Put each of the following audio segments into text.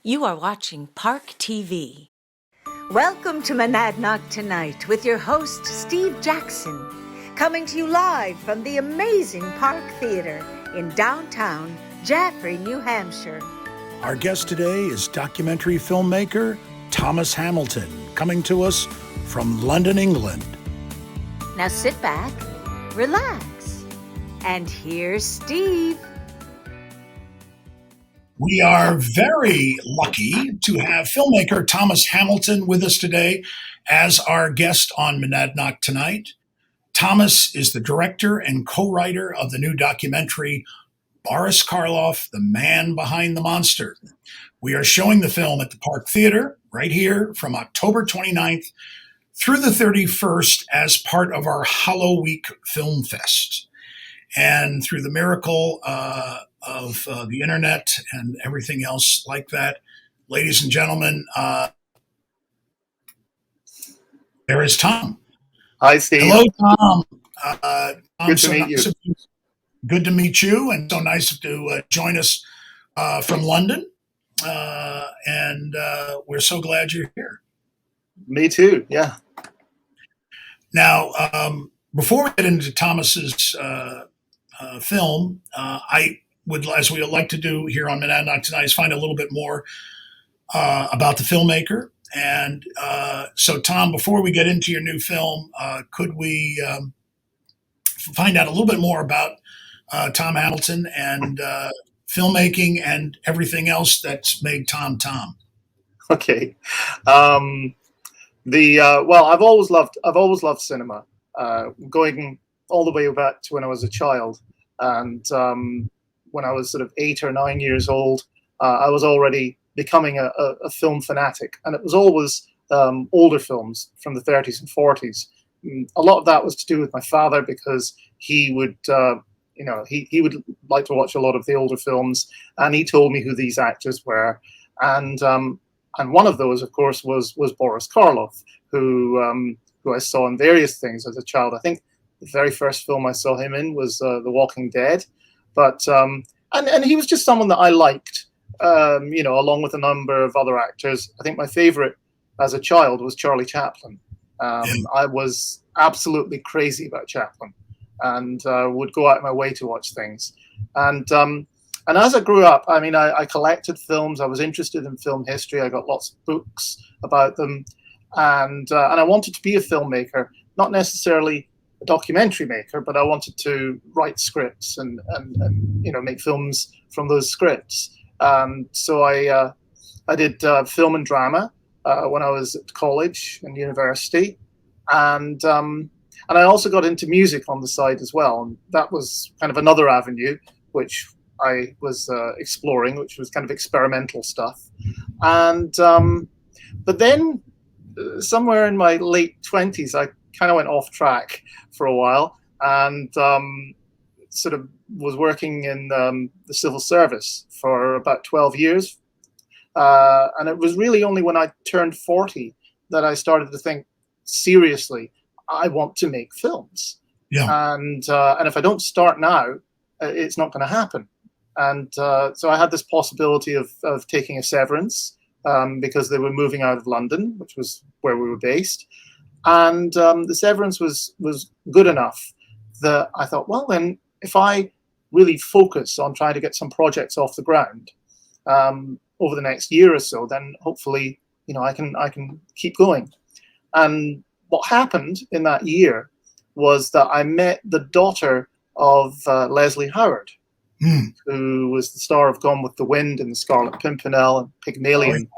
You are watching Park TV. Welcome to Monadnock Tonight with your host, Steve Jackson, coming to you live from the amazing Park Theatre in downtown Jaffrey, New Hampshire. Our guest today is documentary filmmaker Thomas Hamilton, coming to us from London, England. Now sit back, relax, and here's Steve. We are very lucky to have filmmaker Thomas Hamilton with us today as our guest on Monadnock Tonight. Thomas is the director and co-writer of the new documentary Boris Karloff, The Man Behind the Monster. We are showing the film at the Park Theatre right here from October 29th through the 31st as part of our Halloweek Film Fest. And through the miracle of the internet and everything else like that, ladies and gentlemen, there is Tom. Hi, Steve. Hello, Tom. Good to meet you. Good to meet you, and so nice to join us from London. And we're so glad you're here. Me too, yeah. Now, before we get into Thomas's film, I would, as we like to do here on Monadnock Tonight, is find a little bit more about the filmmaker. And so, Tom, before we get into your new film, could we find out a little bit more about Tom Hamilton and filmmaking and everything else that's made Tom Tom? Okay. Well, I've always loved cinema, going all the way back to when I was a child. And when I was sort of 8 or 9 years old, I was already becoming a film fanatic. And it was always older films from the 30s and 40s. A lot of that was to do with my father, because he would, he would like to watch a lot of the older films. And he told me who these actors were. And one of those, of course, was Boris Karloff, who I saw in various things as a child. I think the very first film I saw him in was The Walking Dead, but and he was just someone that I liked, along with a number of other actors. I think my favorite as a child was Charlie Chaplin. I was absolutely crazy about Chaplin, and would go out of my way to watch things. And as I grew up, I mean, I collected films. I was interested in film history. I got lots of books about them, and I wanted to be a filmmaker, not necessarily a documentary maker, but I wanted to write scripts and make films from those scripts. So I did film and drama when I was at college and university, and I also got into music on the side as well, and that was kind of another avenue which I was exploring, which was kind of experimental stuff. And but then somewhere in my late 20s, I kind of went off track for a while, and sort of was working in the civil service for about 12 years. And it was really only when I turned 40 that I started to think seriously, I want to make films. Yeah. And if I don't start now, it's not going to happen. And so I had this possibility of taking a severance because they were moving out of London, which was where we were based. And the severance was good enough that I thought, well, then if I really focus on trying to get some projects off the ground over the next year or so, then hopefully, I can keep going. And what happened in that year was that I met the daughter of Leslie Howard, who was the star of Gone with the Wind and The Scarlet Pimpernel and Pygmalion.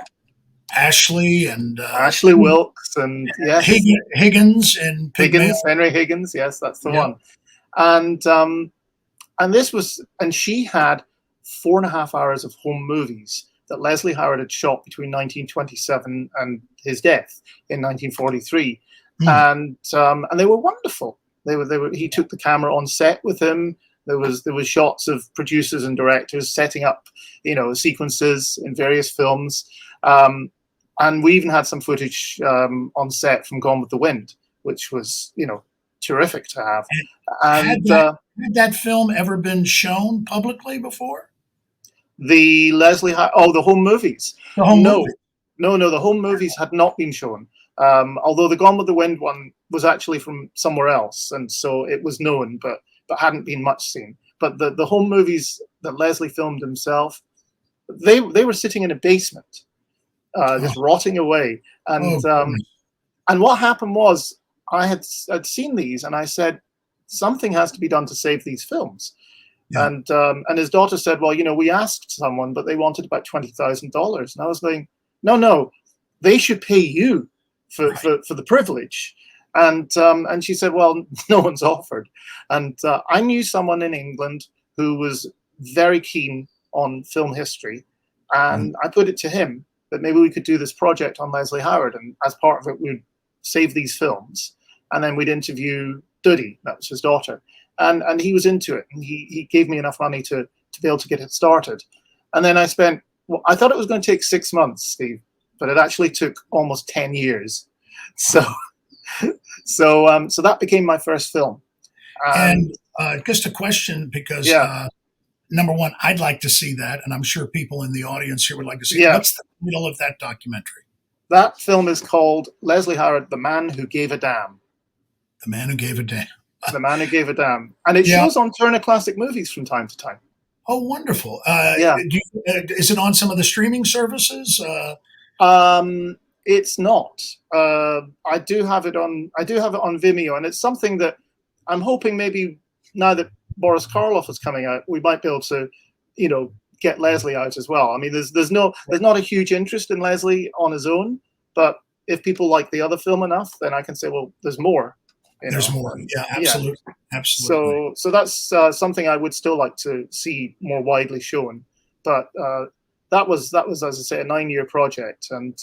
Ashley and Ashley Wilkes and yes, Higgins and Henry Higgins. Yes, that's the one. And this was, and she had 4.5 hours of home movies that Leslie Howard had shot between 1927 and his death in 1943, and they were wonderful. They were. He took the camera on set with him. There was shots of producers and directors setting up, sequences in various films. And we even had some footage on set from Gone with the Wind, which was, terrific to have. And had that film ever been shown publicly before? The the home movies. The home No, movie. no, the home movies had not been shown. Although the Gone with the Wind one was actually from somewhere else, and so it was known, but hadn't been much seen. But the home movies that Leslie filmed himself, they were sitting in a basement, just rotting away. And and what happened was, I'd seen these, and I said, something has to be done to save these films. Yeah. And his daughter said, well, we asked someone, but they wanted about $20,000. And I was going, no, they should pay you for the privilege. And she said, well, no one's offered. And I knew someone in England who was very keen on film history, and I put it to him that maybe we could do this project on Leslie Howard, and as part of it, we'd save these films, and then we'd interview Duddy, that was his daughter. And he was into it, and he gave me enough money to be able to get it started. And then I thought it was going to take 6 months, Steve, but it actually took almost 10 years. So that became my first film. And just a question, because number one, I'd like to see that, and I'm sure people in the audience here would like to see it. What's the title of that documentary? That film is called Leslie Howard, The Man Who Gave a Damn. The Man Who Gave a Damn. The Man Who Gave a Damn. And it shows on Turner Classic Movies from time to time. Oh, wonderful. Is it on some of the streaming services? It's not. I do have it on Vimeo, and it's something that I'm hoping maybe now that Boris Karloff is coming out, we might be able to, get Leslie out as well. I mean, there's not a huge interest in Leslie on his own, but if people like the other film enough, then I can say, well, there's more. There's more. Yeah, absolutely. Yeah. Absolutely. So that's something I would still like to see more widely shown. But that was, as I say, a 9-year project, and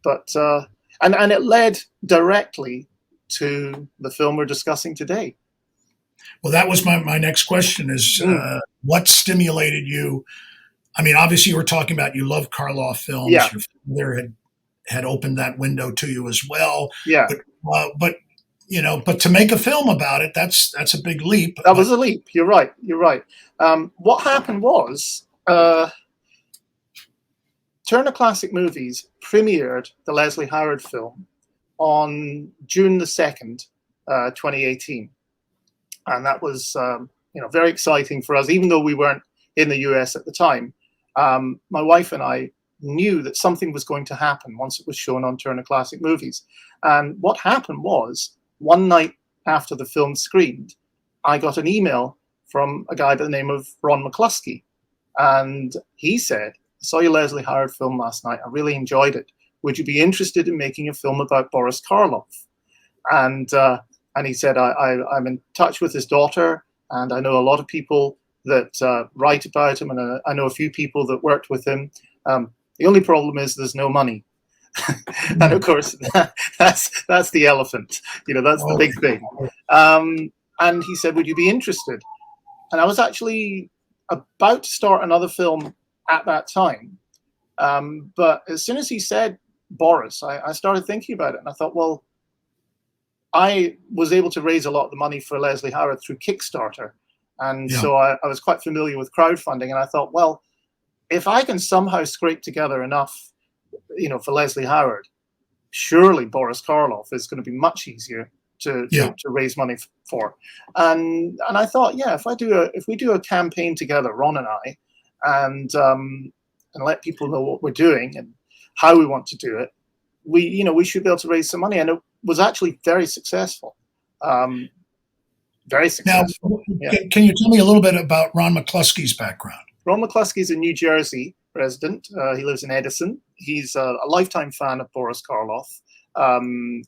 it led directly to the film we're discussing today. Well, that was my next question is what stimulated you? I mean, obviously you were talking about you love Karloff films. Yeah. Your father had opened that window to you as well. Yeah. But to make a film about it, that's a big leap. That was a leap. You're right. What happened was Turner Classic Movies premiered the Leslie Howard film on June the 2nd, 2018. And that was, very exciting for us, even though we weren't in the US at the time. My wife and I knew that something was going to happen once it was shown on Turner Classic Movies. And what happened was, one night after the film screened, I got an email from a guy by the name of Ron Mccluskey. And he said, I saw your Leslie Howard film last night. I really enjoyed it. Would you be interested in making a film about Boris Karloff? And he said, I'm in touch with his daughter, and I know a lot of people that write about him, and I know a few people that worked with him. The only problem is there's no money. And of course, that's the elephant. That's the big thing. And he said, would you be interested? And I was actually about to start another film at that time. But as soon as he said Boris, I started thinking about it, and I thought, well, I was able to raise a lot of the money for Leslie Howard through Kickstarter. And so I was quite familiar with crowdfunding, and I thought, well, if I can somehow scrape together enough, for Leslie Howard, surely Boris Karloff is going to be much easier to raise money for. And I thought, if we do a campaign together, Ron and I, and let people know what we're doing and how we want to do it, we should be able to raise some money. And it was actually very successful. Very successful. Now, can you tell me a little bit about Ron Mccluskey's background? Ron Mccluskey is a New Jersey resident. He lives in Edison. He's a lifetime fan of Boris Karloff.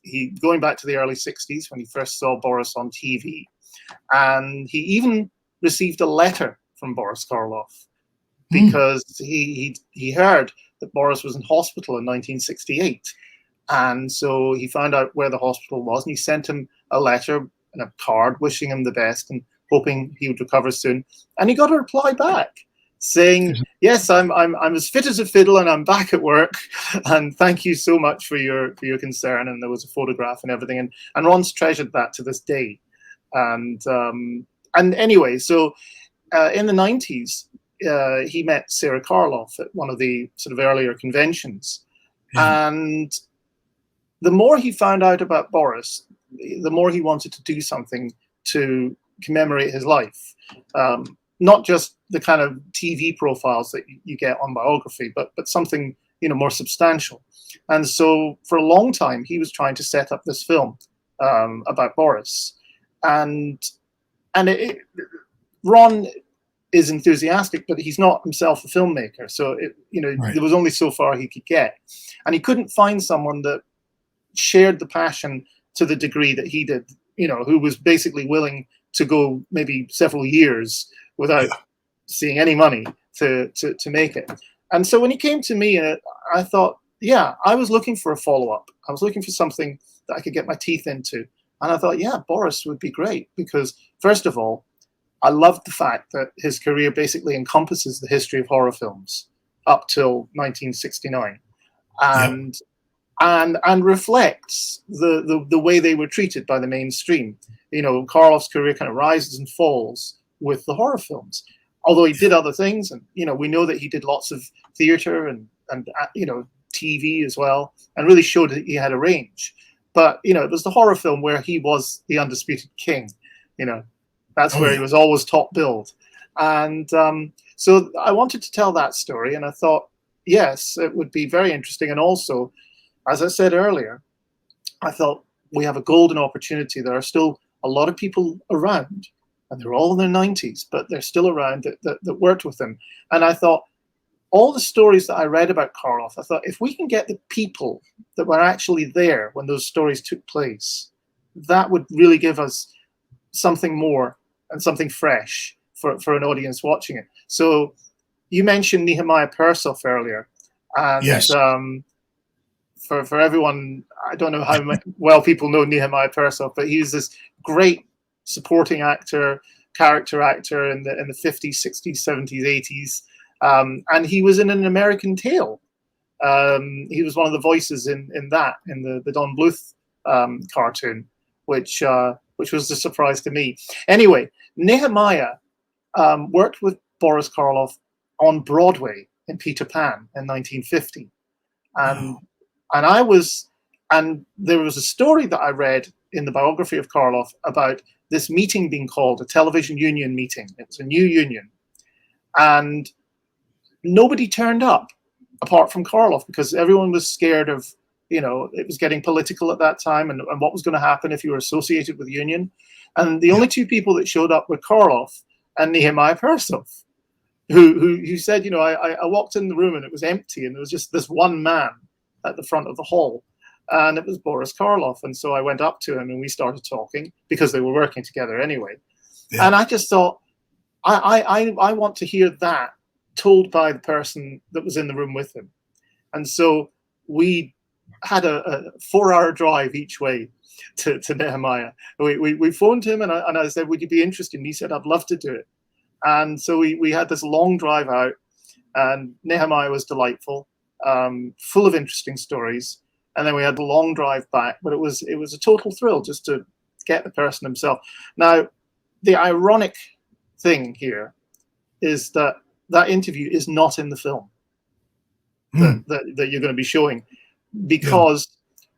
He going back to the early 60s when he first saw Boris on TV. And he even received a letter from Boris Karloff because he heard that Boris was in hospital in 1968. And so he found out where the hospital was, and he sent him a letter and a card wishing him the best and hoping he would recover soon. And he got a reply back saying, yes, I'm as fit as a fiddle and I'm back at work. And thank you so much for your concern. And there was a photograph and everything. And Ron's treasured that to this day. And anyway, so in the 90s, he met Sarah Karloff at one of the sort of earlier conventions. Yeah. And the more he found out about Boris, the more he wanted to do something to commemorate his life. Not just the kind of TV profiles that you get on biography, but something, more substantial. And so for a long time, he was trying to set up this film about Boris. And Ron is enthusiastic, but he's not himself a filmmaker. So, Right. there was only so far he could get. And he couldn't find someone that shared the passion to the degree that he did, who was basically willing to go maybe several years without seeing any money to make it. And so when he came to me, I thought, I was looking for a follow-up. I was looking for something that I could get my teeth into. And I thought, Boris would be great because, first of all, I loved the fact that his career basically encompasses the history of horror films up till 1969. And reflects the way they were treated by the mainstream. Karloff's career kind of rises and falls with the horror films, although he did other things, and we know that he did lots of theater and TV as well, and really showed that he had a range. But it was the horror film where he was the undisputed king. That's where he was always top billed, and so I wanted to tell that story, and I thought, yes, it would be very interesting, and also, as I said earlier, I thought we have a golden opportunity. There are still a lot of people around, and they're all in their 90s, but they're still around that worked with him. And I thought, all the stories that I read about Karloff, I thought, if we can get the people that were actually there when those stories took place, that would really give us something more and something fresh for an audience watching it. So you mentioned Nehemiah Persoff earlier. And yes. For everyone, I don't know how well people know Nehemiah Persoff, but he's this great supporting actor, character actor in the 50s, 60s, 70s, 80s. And he was in An American Tale. He was one of the voices in the Don Bluth cartoon, which was a surprise to me. Anyway, Nehemiah worked with Boris Karloff on Broadway in Peter Pan in 1950. And there was a story that I read in the biography of Karloff about this meeting being called a television union meeting. It was a new union. And nobody turned up apart from Karloff because everyone was scared of, it was getting political at that time and what was going to happen if you were associated with the union. And the only two people that showed up were Karloff and Nehemiah Persoff, who said, I walked in the room and it was empty and there was just this one man at the front of the hall, and it was Boris Karloff. And so I went up to him and we started talking because they were working together anyway. Yeah. And I just thought, I want to hear that told by the person that was in the room with him. And so we had a 4-hour drive each way to Nehemiah. We phoned him and I said, would you be interested? And he said, I'd love to do it. And so we had this long drive out, and Nehemiah was delightful, full of interesting stories. And then we had the long drive back, but it was a total thrill just to get the person himself. Now, the ironic thing here is that interview is not in the film that you're going to be showing, because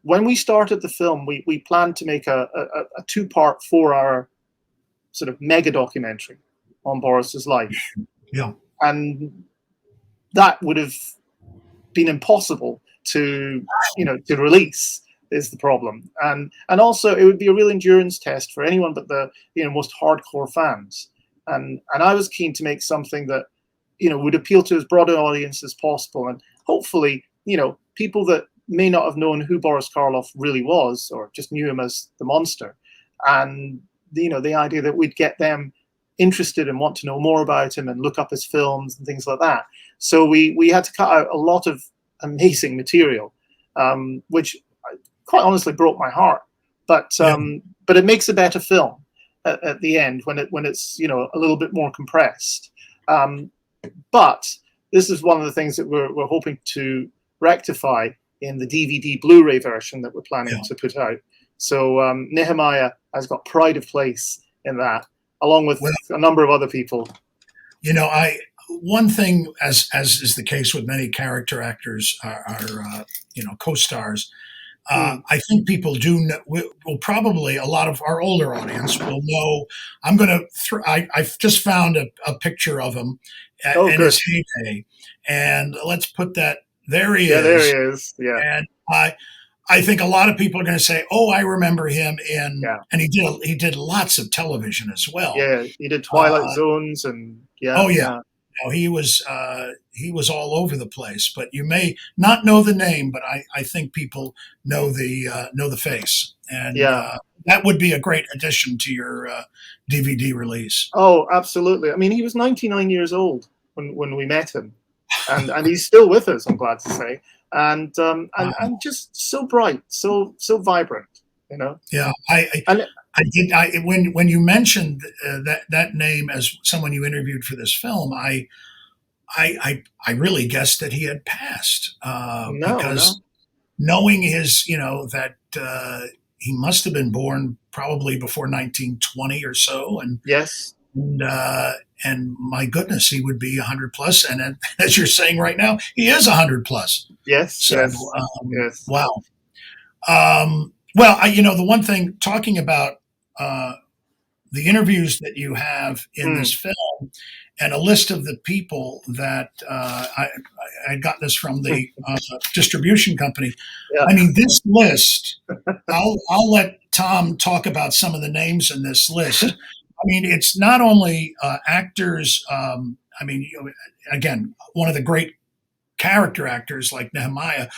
when we started the film, we planned to make a 2-part, 4-hour sort of mega documentary on Boris's life. Yeah. And that would have been impossible to release, is the problem. And also it would be a real endurance test for anyone but the most hardcore fans. And I was keen to make something that would appeal to as broad an audience as possible, and hopefully people that may not have known who Boris Karloff really was or just knew him as the monster, and the idea that we'd get them interested and want to know more about him and look up his films and things like that. So we had to cut out a lot of amazing material, which quite honestly broke my heart. But it makes a better film at the end when it's a little bit more compressed. But this is one of the things that we're hoping to rectify in the DVD Blu-ray version that we're planning to put out. So Nehemiah has got pride of place in that, along with a number of other people. one thing, as is the case with many character actors, are co-stars. I think people do know, will probably, a lot of our older audience will know. I'm going to. I've just found a picture of him in good. his heyday, and let's put that. There he Yeah, is. there he is. Yeah. And I think a lot of people are going to say, "Oh, I remember him in," and he did lots of television as well. Yeah, he did Twilight Zones and Oh yeah. No, he was all over the place. But you may not know the name, but I think people know the face, and that would be a great addition to your DVD release. Oh, absolutely. I mean, he was 99 years old when we met him, and he's still with us, I'm glad to say. And just so bright, so vibrant, you know. Yeah, when you mentioned that name as someone you interviewed for this film, I really guessed that he had passed because knowing his, that he must have been born probably before 1920 or so, and yes. And my goodness, he would be 100 plus. And as you're saying right now, he is 100 plus. Yes. So, yes. Wow. Well, the one thing, talking about the interviews that you have in this film, and a list of the people that I got this from the distribution company. Yeah. I mean, this list, I'll let Tom talk about some of the names in this list. I mean, it's not only actors. Again, one of the great character actors like Nehemiah,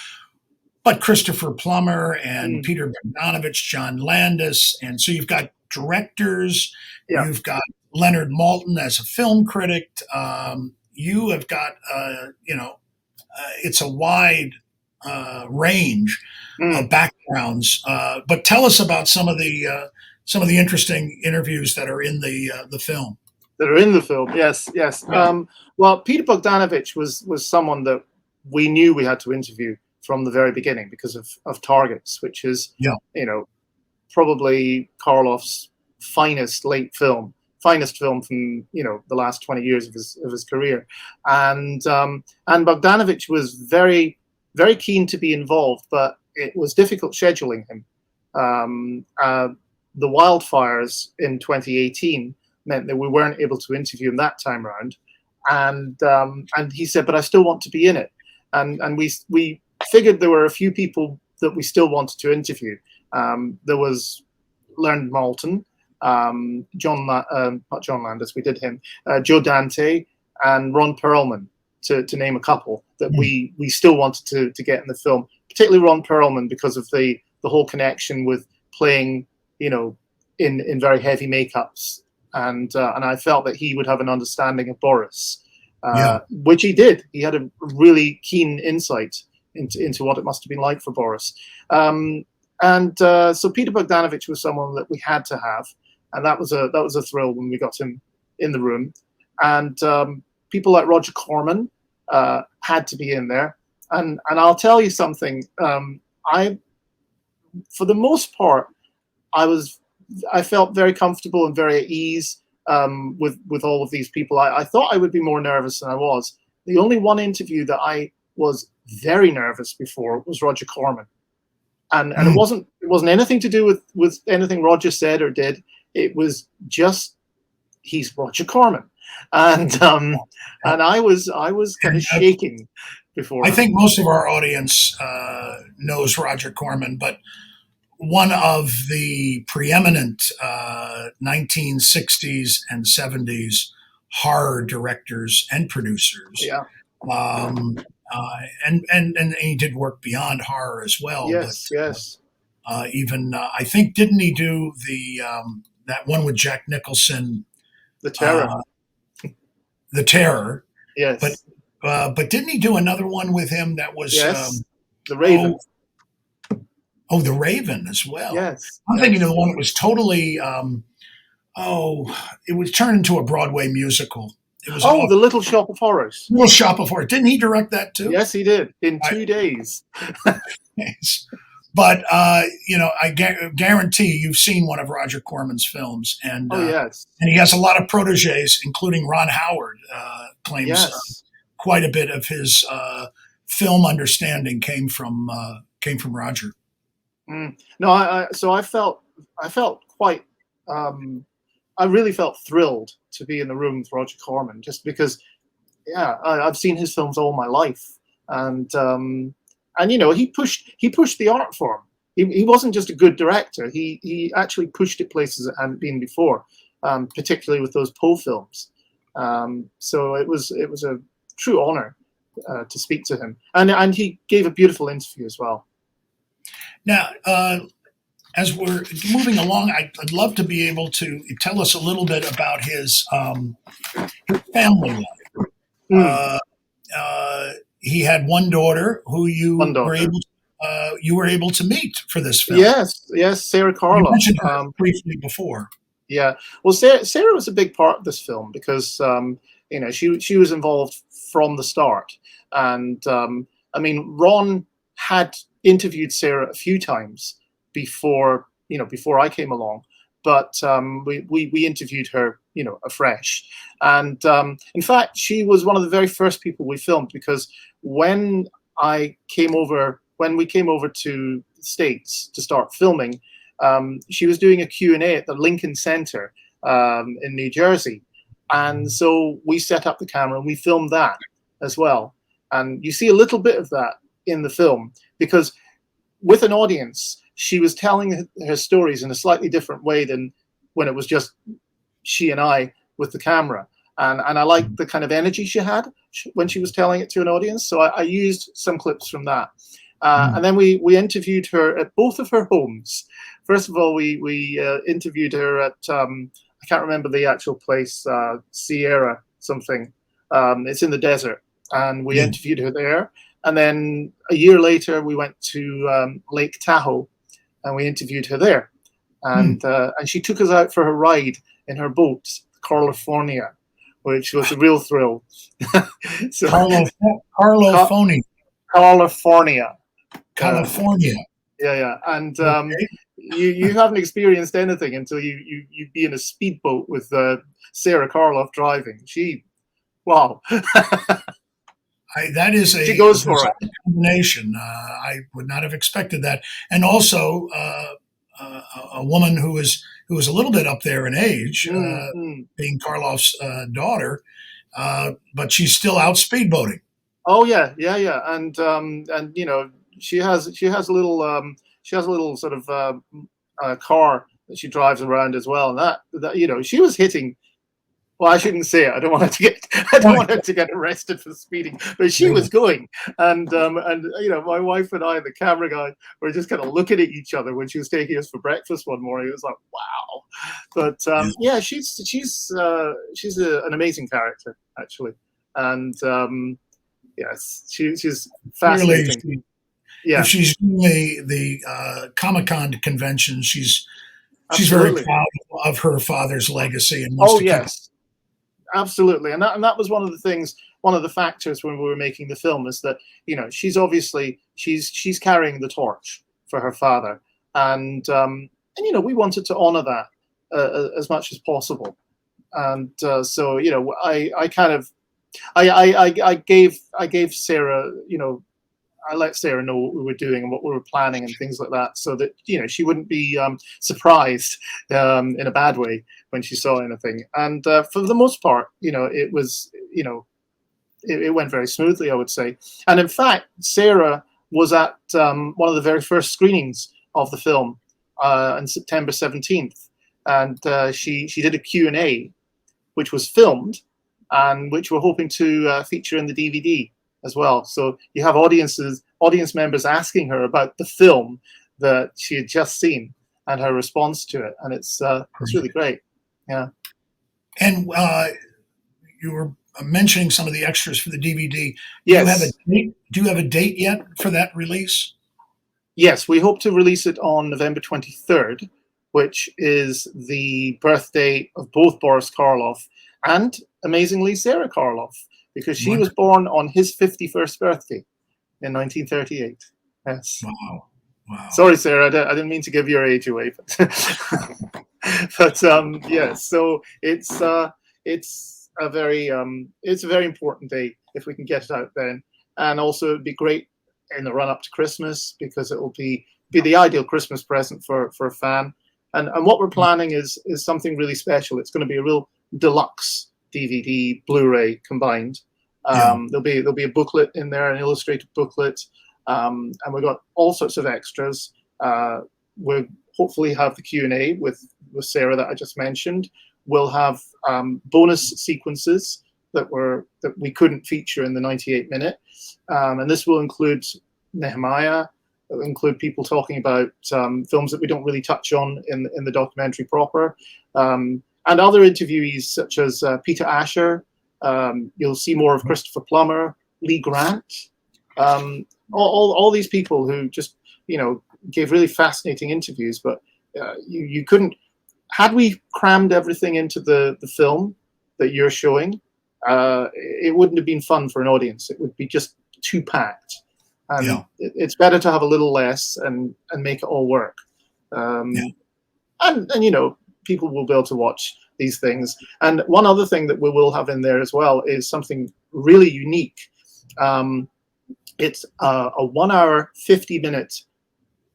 but Christopher Plummer and Peter Bogdanovich, John Landis. And so you've got directors, you've got Leonard Maltin as a film critic. You have got, it's a wide range of backgrounds. But tell us about some of the interesting interviews that are in the film. That are in the film, yes. Well, Peter Bogdanovich was someone that we knew we had to interview from the very beginning because of Targets, which is probably Karloff's finest film from the last 20 years of his career, and Bogdanovich was very, very keen to be involved, but it was difficult scheduling him. The wildfires in 2018 meant that we weren't able to interview him that time around, and he said, "But I still want to be in it," and we figured there were a few people that we still wanted to interview. There was Leonard Maltin, not John Landis, we did him, Joe Dante, and Ron Perlman, to name a couple that we still wanted to get in the film, particularly Ron Perlman because of the whole connection with playing, in very heavy makeups, and I felt that he would have an understanding of Boris, which he did. He had a really keen insight into what it must have been like for Boris. So Peter Bogdanovich was someone that we had to have, and that was a thrill when we got him in the room. And people like Roger Corman had to be in there. And I'll tell you something. For the most part, I felt very comfortable and very at ease with all of these people. I thought I would be more nervous than I was. The only one interview that I was very nervous before was Roger Corman. And it wasn't anything to do with anything Roger said or did. It was just, he's Roger Corman, and I was kind of shaking before. I think most of our audience knows Roger Corman, but one of the preeminent 1960s and 70s horror directors and producers. Yeah. And he did work beyond horror as well. Yes, but, yes. Even I think, didn't he do the that one with Jack Nicholson, The Terror? The Terror. Yes. But didn't he do another one with him that was The Raven? The Raven as well. Yes. I'm thinking of the one that was totally. It was turned into a Broadway musical. It was The Little Shop of Horrors. Little Shop of Horrors. Didn't he direct that too? Yes, he did, in 2 days. Yes. But I guarantee you've seen one of Roger Corman's films, and Oh yes, and he has a lot of proteges, including Ron Howard. Claims yes. quite a bit of his film understanding came from Roger. No, so I felt quite. I really felt thrilled to be in the room with Roger Corman, just because, yeah, I've seen his films all my life, and he pushed the art form. He wasn't just a good director; he actually pushed it places it hadn't been before, particularly with those Poe films. So it was a true honor to speak to him, and he gave a beautiful interview as well. Now, as we're moving along, I'd love to be able to tell us a little bit about his family life. He had one daughter who One daughter. you were able to meet for this film. Yes, Sarah Karloff. You mentioned her briefly before. Yeah, well, Sarah was a big part of this film because she was involved from the start, and Ron had interviewed Sarah a few times before I came along, but we interviewed her afresh, and in fact she was one of the very first people we filmed, because when we came over to the States to start filming, she was doing a Q&A at the Lincoln Center in New Jersey, and so we set up the camera and we filmed that as well, and you see a little bit of that in the film, because with an audience she was telling her stories in a slightly different way than when it was just she and I with the camera. And I liked the kind of energy she had when she was telling it to an audience. So I used some clips from that. And then we interviewed her at both of her homes. First of all, we interviewed her at, I can't remember the actual place, Sierra something. It's in the desert. And we interviewed her there. And then a year later, we went to Lake Tahoe, and we interviewed her there. And she took us out for a ride in her boat, California, which was a real thrill. So, California. California. Yeah. And you haven't experienced anything until you be in a speedboat with Sarah Karloff driving. Wow. That is she goes for it. Combination. I would not have expected that, and also a woman who was a little bit up there in age, being Karloff's daughter, but she's still out speedboating. Oh yeah, and she has a little sort of car that she drives around as well, and that she was hitting. Well, I shouldn't say it. I don't want her to get arrested for speeding, but she was going, and my wife and I, the camera guy, were just kind of looking at each other when she was taking us for breakfast one morning. It was like, wow, but she's an amazing character actually, and yes, she's fascinating. Really, if she's doing the Comic-Con convention, she's very proud of her father's legacy and wants to keep it. Absolutely, and that was one of the factors when we were making the film, is that she's obviously she's carrying the torch for her father, and we wanted to honor that as much as possible, and so I gave Sarah, I let Sarah know what we were doing and what we were planning and things like that, so that she wouldn't be surprised in a bad way when she saw anything. And for the most part, it was it went very smoothly, I would say. And in fact, Sarah was at one of the very first screenings of the film on September 17th, and she did a Q&A, which was filmed and which we're hoping to feature in the DVD as well. So you have audience members asking her about the film that she had just seen and her response to it, and it's really great. Yeah. And you were mentioning some of the extras for the DVD. Yes. Do you have a date yet for that release? Yes, we hope to release it on November 23rd, which is the birthday of both Boris Karloff and, amazingly, Sarah Karloff, because she was born on his 51st birthday in 1938. Yes. Wow. Wow. Sorry, Sarah, I didn't mean to give your age away, but yeah. So it's a very important day if we can get it out then, and also it'd be great in the run up to Christmas because it will be the ideal Christmas present for a fan. And what we're planning is something really special. It's going to be a real deluxe DVD, Blu-ray combined. There'll be a booklet in there, an illustrated booklet. And we've got all sorts of extras. We'll hopefully have the Q&A with Sarah that I just mentioned. We'll have bonus sequences that we couldn't feature in the 98-minute. And this will include Nehemiah. It will include people talking about films that we don't really touch on in the documentary proper. And other interviewees such as Peter Asher. You'll see more of Christopher Plummer, Lee Grant. All these people who just, gave really fascinating interviews, but you couldn't, had we crammed everything into the film that you're showing, it wouldn't have been fun for an audience. It would be just too packed. And it's better to have a little less and make it all work. And people will be able to watch these things. And one other thing that we will have in there as well is something really unique. It's a 1 hour, 50-minute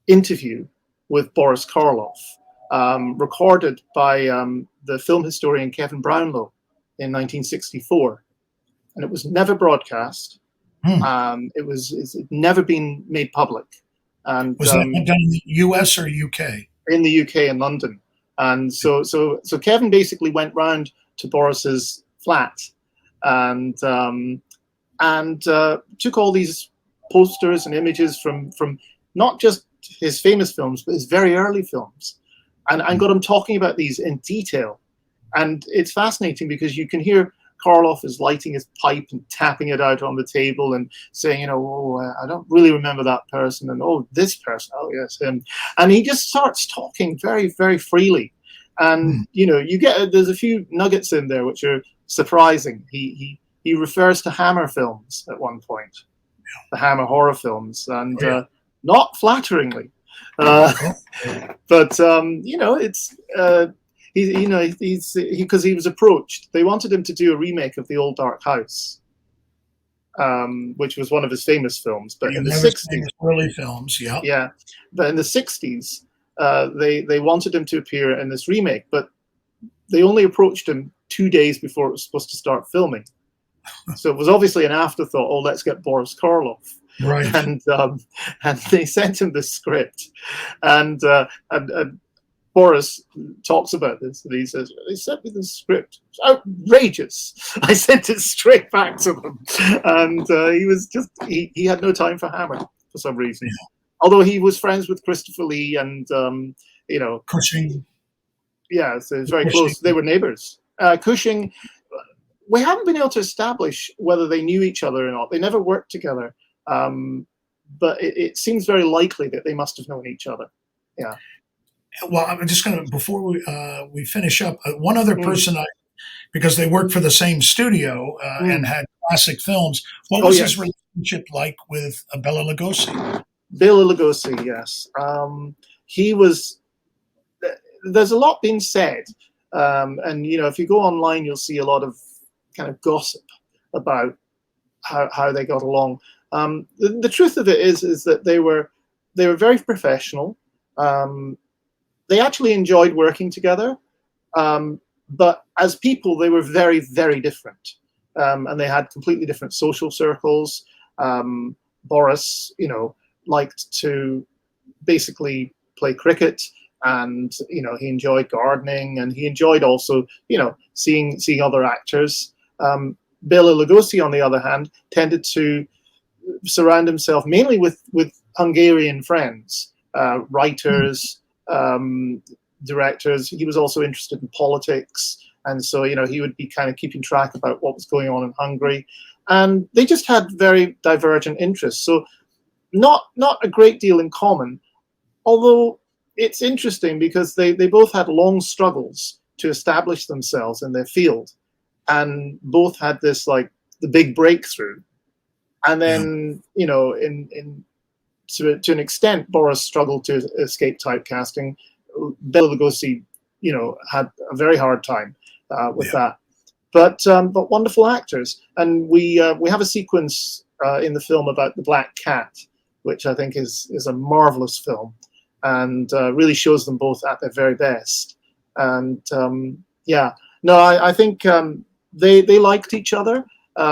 interview with Boris Karloff, recorded by the film historian Kevin Brownlow in 1964. And it was never broadcast. It's never been made public. And was that done in the US or UK? In the UK, in London. And so Kevin basically went round to Boris's flat and took all these posters and images from not just his famous films, but his very early films, and got him talking about these in detail. And it's fascinating because you can hear Karloff is lighting his pipe and tapping it out on the table and saying, I don't really remember that person, and this person, yes, him. And he just starts talking very, very freely. And there's a few nuggets in there which are surprising. He refers to Hammer films at one point, the Hammer horror films, and not flatteringly, but it's. Because he was approached. They wanted him to do a remake of The Old Dark House, which was one of his famous films. But in the 60s, early films, but in the 60s, they wanted him to appear in this remake, but they only approached him 2 days before it was supposed to start filming. So it was obviously an afterthought. Oh, let's get Boris Karloff. Right. And they sent him the script, and Boris talks about this, and he says, they sent me the script. It's outrageous. I sent it straight back to them. And he was just, he had no time for Hammer for some reason. Yeah. Although he was friends with Christopher Lee and, Cushing. Yeah, so it's very close. They were neighbors. Cushing, we haven't been able to establish whether they knew each other or not. They never worked together. But it seems very likely that they must have known each other. Yeah. Well, I'm just going to, before we finish up, one other person, because they worked for the same studio and had classic films. What was his relationship like with Bella Lugosi? Bela Lugosi, yes. He was, there's a lot being said. And, if you go online, you'll see a lot of kind of gossip about how they got along. The truth of it is that they were very professional. They actually enjoyed working together, but as people, they were very, very different, and they had completely different social circles. Boris, liked to basically play cricket, and he enjoyed gardening, and he enjoyed also, seeing other actors. Bela Lugosi, on the other hand, tended to surround himself mainly with Hungarian friends, writers. Directors. He was also interested in politics, and so he would be kind of keeping track about what was going on in Hungary, and they just had very divergent interests. So not a great deal in common, although it's interesting because they both had long struggles to establish themselves in their field, and both had this like the big breakthrough, and then in to an extent, Boris struggled to escape typecasting. Bella Lugosi, had a very hard time with that. But wonderful actors, and we have a sequence in the film about the Black Cat, which I think is a marvelous film, and really shows them both at their very best. And I think they liked each other.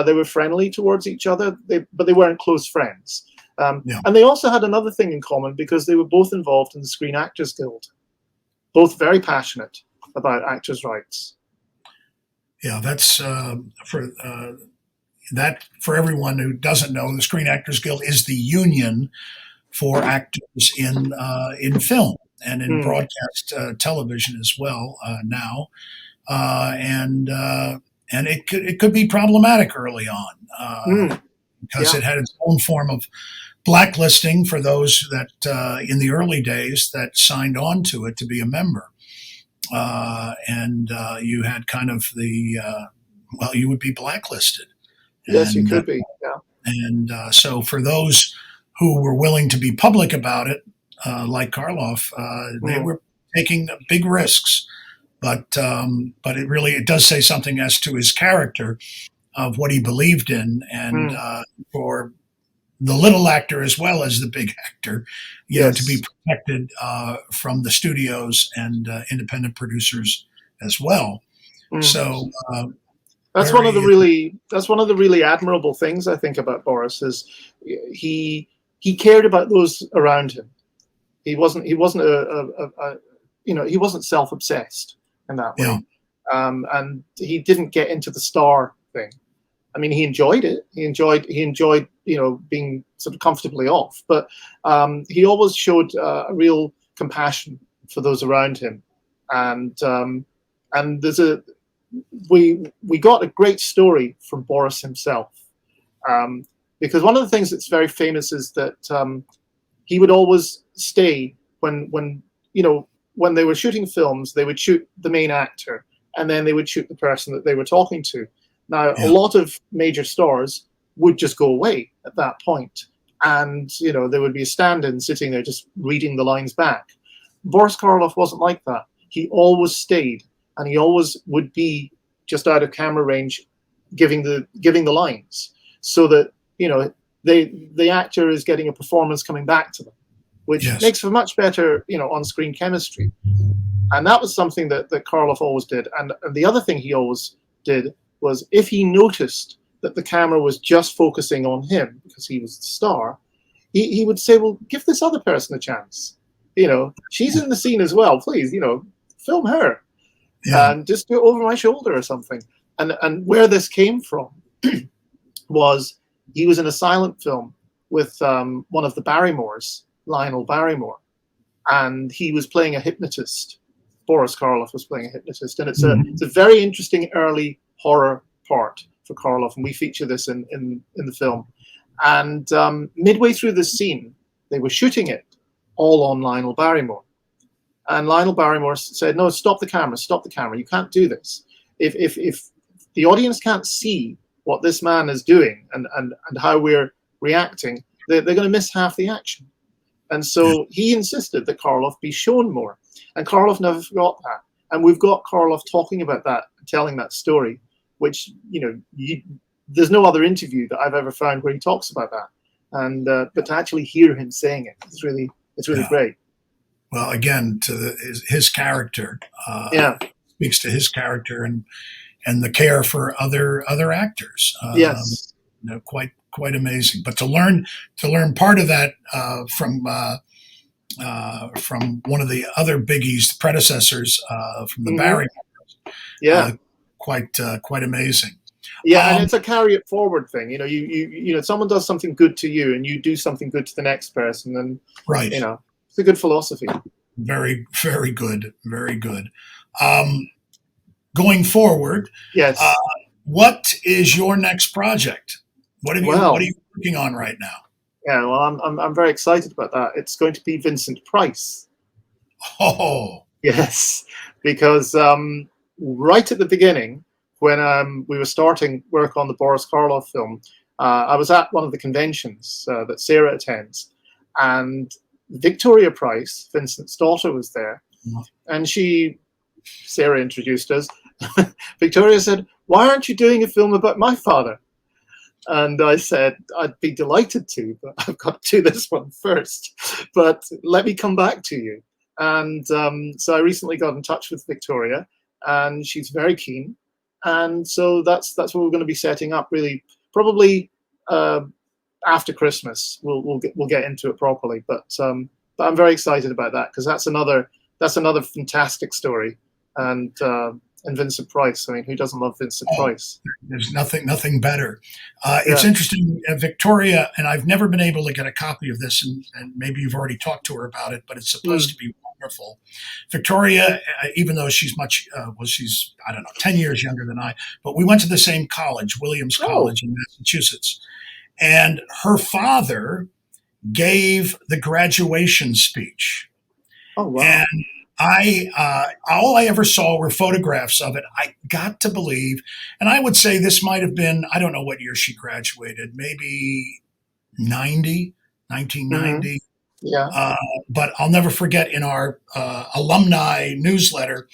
They were friendly towards each other, but they weren't close friends. And they also had another thing in common, because they were both involved in the Screen Actors Guild, both very passionate about actors' rights. Yeah, that's for everyone who doesn't know, the Screen Actors Guild is the union for actors in film and in broadcast television as well now, and it could be problematic early on because it had its own form of blacklisting for those that in the early days that signed on to it to be a member. And you had kind of you would be blacklisted. Yes, you could be. Yeah. And so for those who were willing to be public about it, like Karloff, they were taking big risks. But it does say something as to his character of what he believed in, and for the little actor as well as the big actor, to be protected from the studios and independent producers as well. So that's one of the really admirable things I think about Boris is he cared about those around him. He wasn't he wasn't self-obsessed in that way, and he didn't get into the star thing. I mean, he enjoyed it. He enjoyed being sort of comfortably off. But he always showed a real compassion for those around him. And we got a great story from Boris himself, because one of the things that's very famous is that he would always stay when they were shooting films. They would shoot the main actor, and then they would shoot the person that they were talking to. Now, a lot of major stars would just go away at that point, and there would be a stand-in sitting there just reading the lines back. Boris Karloff wasn't like that. He always stayed, and he always would be just out of camera range, giving the lines, so that the actor is getting a performance coming back to them, which makes for much better on-screen chemistry. And that was something that Karloff always did. And the other thing he always did was, if he noticed that the camera was just focusing on him because he was the star, he would say, well, give this other person a chance. She's in the scene as well. Please, film her. And just do it over my shoulder or something. And where this came from was he was in a silent film with one of the Barrymores, Lionel Barrymore, and he was playing a hypnotist. Boris Karloff was playing a hypnotist, and it's a very interesting early horror part for Karloff, and we feature this in the film. And midway through this scene, they were shooting it all on Lionel Barrymore, and Lionel Barrymore said, "No, stop the camera! You can't do this. If the audience can't see what this man is doing and how we're reacting, they're going to miss half the action." And so he insisted that Karloff be shown more, and Karloff never forgot that. And we've got Karloff talking about that, telling that story, which there's no other interview that I've ever found where he talks about that. And but to actually hear him saying it, it's really great. Well, again, to his character, speaks to his character and the care for other actors. Quite amazing. But to learn part of that from one of the other biggies, the predecessors from the Barry, quite amazing. Yeah, and it's a carry it forward thing. You someone does something good to you, and you do something good to the next person, and it's a good philosophy. Very, very good, very good. Going forward, yes. What is your next project? What are you working on right now? Yeah, well, I'm very excited about that. It's going to be Vincent Price. Oh, yes, because right at the beginning, when we were starting work on the Boris Karloff film, I was at one of the conventions that Sarah attends, and Victoria Price, Vincent's daughter, was there, and Sarah introduced us. Victoria said, "Why aren't you doing a film about my father?" And I said, "I'd be delighted to, but I've got to do this one first. But let me come back to you." And so I recently got in touch with Victoria, and she's very keen. And so that's what we're going to be setting up. Really, probably after Christmas, we'll get into it properly. But I'm very excited about that, because that's another fantastic story. And Vincent Price. I mean, who doesn't love Vincent Price? There's nothing better. It's interesting, Victoria, and I've never been able to get a copy of this, and maybe you've already talked to her about it, but it's supposed to be wonderful. Victoria, even though she's she's, I don't know, 10 years younger than I, but we went to the same college, Williams College in Massachusetts. And her father gave the graduation speech. Oh, wow. And all I ever saw were photographs of it. I got to believe, and I would say this might have been, I don't know what year she graduated, maybe 1990. Yeah. But I'll never forget in our alumni newsletter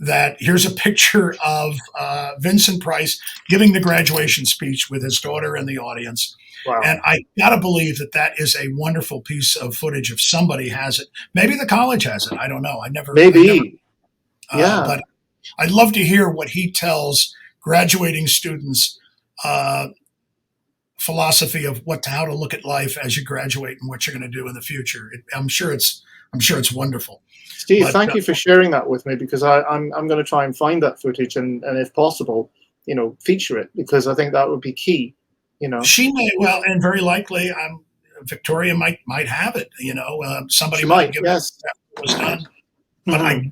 that here's a picture of Vincent Price giving the graduation speech with his daughter in the audience. Wow. And I got to believe that is a wonderful piece of footage if somebody has it. Maybe the college has it. I don't know. But I'd love to hear what he tells graduating students, philosophy of how to look at life as you graduate and what you're going to do in the future. I'm sure it's wonderful. Steve, thank you for sharing that with me, because I'm going to try and find that footage and if possible, feature it, because I think that would be key. She may, and very likely, Victoria might have it. Somebody she might give yes. it what was done. But I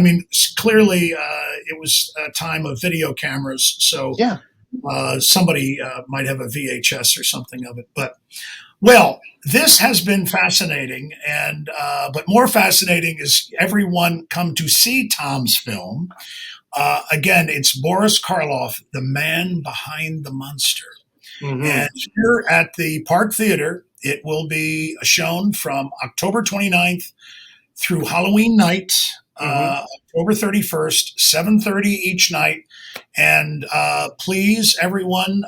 mean, clearly, it was a time of video cameras, so somebody might have a VHS or something of it. But this has been fascinating, and but more fascinating is everyone come to see Tom's film. Again, it's Boris Karloff, the man behind the monster. And here at the Park Theatre, it will be shown from October 29th through Halloween night, October 31st, 7:30 each night. And please, everyone,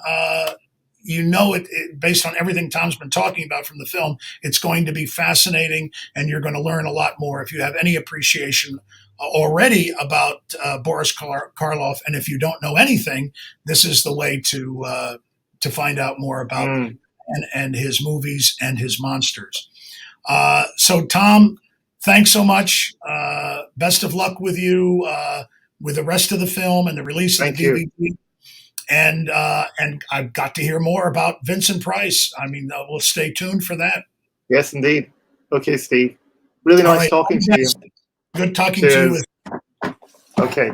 based on everything Tom's been talking about from the film, it's going to be fascinating, and you're going to learn a lot more. If you have any appreciation already about Boris Karloff, and if you don't know anything, this is the way to find out more about and his movies and his monsters. So, Tom, thanks so much. Best of luck with you with the rest of the film and the release of the DVD. And I've got to hear more about Vincent Price. I mean, we'll stay tuned for that. Yes, indeed. Okay, Steve. Really nice talking to you. Good talking to you. Okay.